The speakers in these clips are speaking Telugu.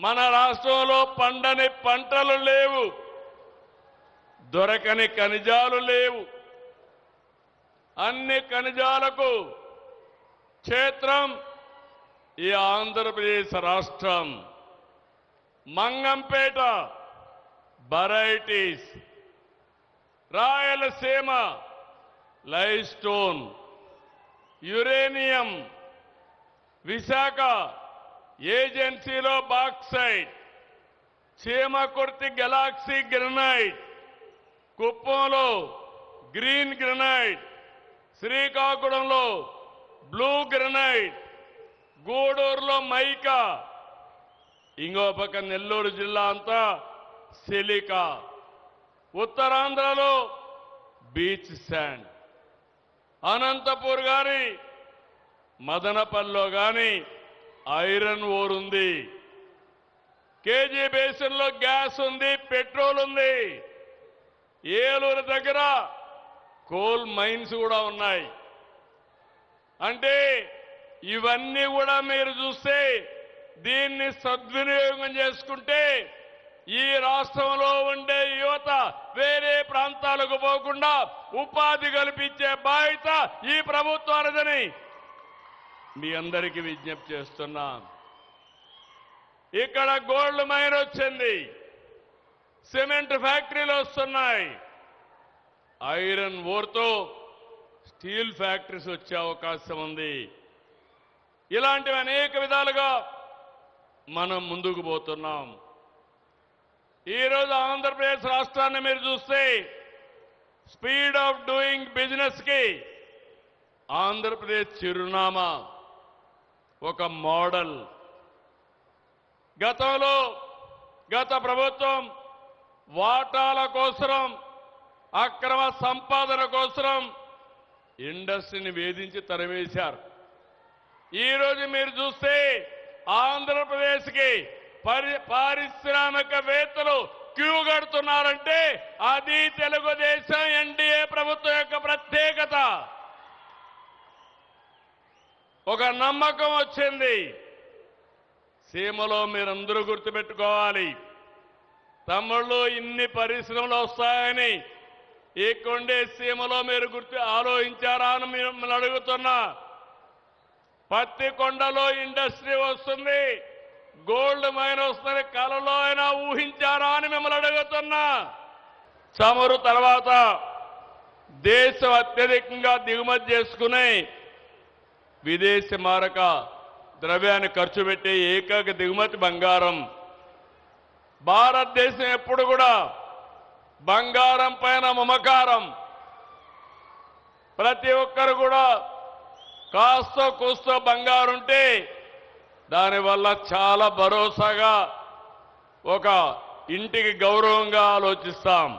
మన రాష్ట్రంలో పండని పంటలు లేవు, దొరకని ఖనిజాలు లేవు. అన్ని ఖనిజాలకు క్షేత్రం ఈ ఆంధ్రప్రదేశ్ రాష్ట్రం. Mangampeta varieties, Rayalaseema lime stone, uranium, Visakha ఏజెన్సీలో బాక్సైట్, చీమకుర్తి గెలాక్సీ గ్రనైట్, కుప్పంలో గ్రీన్ గ్రనైట్, శ్రీకాకుళంలో బ్లూ గ్రనైట్, గూడూరులో మైకా, ఇంకో పక్క నెల్లూరు జిల్లా అంతా సిలికా, ఉత్తరాంధ్రలో బీచ్ శాండ్, అనంతపూర్ గాని మదనపల్లిలో గాని ఐరన్ ఓర్ ఉంది, కేజీ బేసిన్లో గ్యాస్ ఉంది, పెట్రోల్ ఉంది, ఏలూరు దగ్గర కోల్ మైన్స్ కూడా ఉన్నాయి. అంటే ఇవన్నీ కూడా మీరు చూస్తే దీన్ని సద్వినియోగం చేసుకుంటే ఈ రాష్ట్రంలో ఉండే యువత వేరే ప్రాంతాలకు పోకుండా ఉపాధి కల్పించే బాధ్యత ఈ ప్రభుత్వానిదని మీ అందరికీ విజ్ఞప్తి చేస్తున్నా. ఇక్కడ గోల్డ్ మైన్ వచ్చింది, సిమెంట్ ఫ్యాక్టరీలు వస్తున్నాయి, ఐరన్ ఓర్తో స్టీల్ ఫ్యాక్టరీస్ వచ్చే అవకాశం ఉంది. ఇలాంటివి అనేక విధాలుగా మనం ముందుకు పోతున్నాం. ఈరోజు ఆంధ్రప్రదేశ్ రాష్ట్రాన్ని మీరు చూస్తే స్పీడ్ ఆఫ్ డూయింగ్ బిజినెస్ కి ఆంధ్రప్రదేశ్ చిరునామా, ఒక మోడల్. గతంలో గత ప్రభుత్వం వాటాల కోసం, అక్రమ సంపాదన కోసం ఇండస్ట్రీని వేధించి తరివేశారు. ఈరోజు మీరు చూస్తే ఆంధ్రప్రదేశ్కి పారిశ్రామికవేత్తలు క్యూ కడుతున్నారంటే అది తెలుగుదేశం ఎన్డీఏ ప్రభుత్వం యొక్క ప్రత్యేకత. ఒక నమ్మకం వచ్చింది. సీమలో మీరందరూ గుర్తుపెట్టుకోవాలి, తమ్ముళ్ళు ఇన్ని పరిశ్రమలు వస్తాయని ఈ కొండే సీమలో మీరు ఆలోచించారా అని మిమ్మల్ని అడుగుతున్నా. పత్తి కొండలో ఇండస్ట్రీ వస్తుంది, గోల్డ్ మైన్ వస్తుంది, కలలో అయినా ఊహించారా అని మిమ్మల్ని అడుగుతున్నా. చమురు తర్వాత దేశం అత్యధికంగా దిగుమతి చేసుకునే విదేశీ మారక ద్రవ్యాన్ని ఖర్చు పెట్టే ఏకైక దిగుమతి బంగారం. భారతదేశం ఎప్పుడు కూడా బంగారం పైన మమకారం. ప్రతి ఒక్కరు కూడా కాస్తో కూస్తో బంగారుంటే దానివల్ల చాలా భరోసాగా ఒక ఇంటికి గౌరవంగా ఆలోచిస్తాం.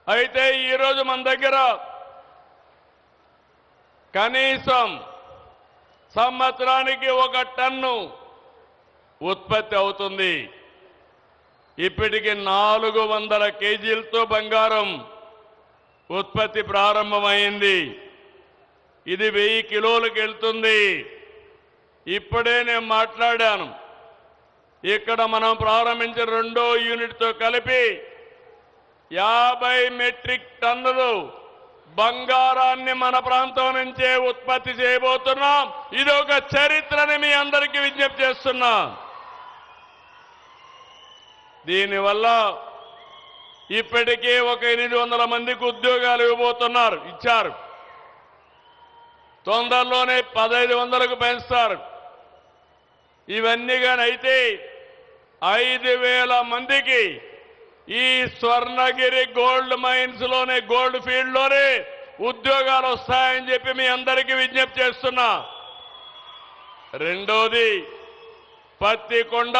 అయితే ఈరోజు మన దగ్గర కనీసం సంవత్సరానికి 1 టన్ను ఉత్పత్తి అవుతుంది. ఇప్పటికి 400 కేజీలతో బంగారం ఉత్పత్తి ప్రారంభమైంది. ఇది 1000 కిలోలకు వెళ్తుంది. ఇప్పుడే నేను మాట్లాడాను, ఇక్కడ మనం ప్రారంభించిన 2వ యూనిట్తో కలిపి 50 మెట్రిక్ టన్నులు బంగారాన్ని మన ప్రాంతం నుంచే ఉత్పత్తి చేయబోతున్నాం. ఇది ఒక చరిత్రని మీ అందరికీ విజ్ఞప్తి చేస్తున్నా. దీనివల్ల ఇప్పటికే ఒక 800 మందికి ఉద్యోగాలు ఇచ్చారు. తొందరలోనే 1500కు పెంచుతారు. ఇవన్నీ కానీ అయితే 5000 మందికి ఈ స్వర్ణగిరి గోల్డ్ మైన్స్ లోనే, గోల్డ్ ఫీల్డ్ లోనే ఉద్యోగాలు వస్తాయని చెప్పి మీ అందరికీ విజ్ఞప్తి చేస్తున్నా. రెండోది పత్తికొండ,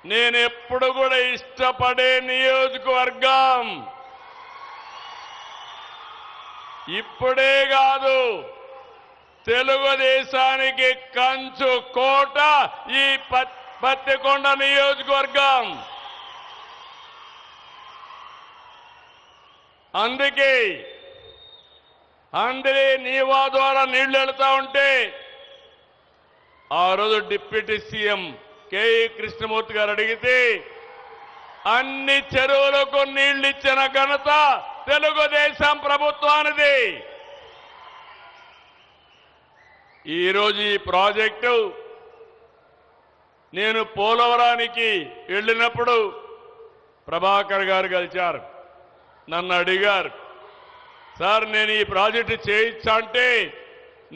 నేను ఎప్పుడు కూడా ఇష్టపడే నియోజకవర్గం. ఇప్పుడే కాదు, తెలుగుదేశానికి కంచు కోట ఈ పత్తికొండ నియోజకవర్గం. అందుకే అందరి నీవా ద్వారా నీళ్లు వెళ్తా ఉంటే ఆ రోజు డిప్యూటీ సీఎం కేఈ కృష్ణమూర్తి గారు అడిగితే అన్ని చెరువులకు నీళ్లిచ్చిన ఘనత తెలుగుదేశం ప్రభుత్వానిది. ఈరోజు ఈ ప్రాజెక్టు నేను పోలవరానికి వెళ్ళినప్పుడు ప్రభాకర్ గారు కలిశారు. నన్ను అడిగారు, సార్ నేను ఈ ప్రాజెక్టు చేయించా అంటే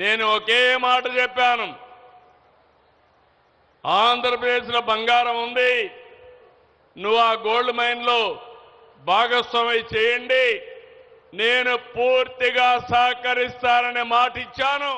నేను ఒకే మాట చెప్పాను, ఆంధ్రప్రదేశ్లో బంగారం ఉంది, నువ్వు ఆ గోల్డ్ మైన్లో భాగస్వామి చేయండి, నేను పూర్తిగా సహకరిస్తాననే మాట ఇచ్చాను.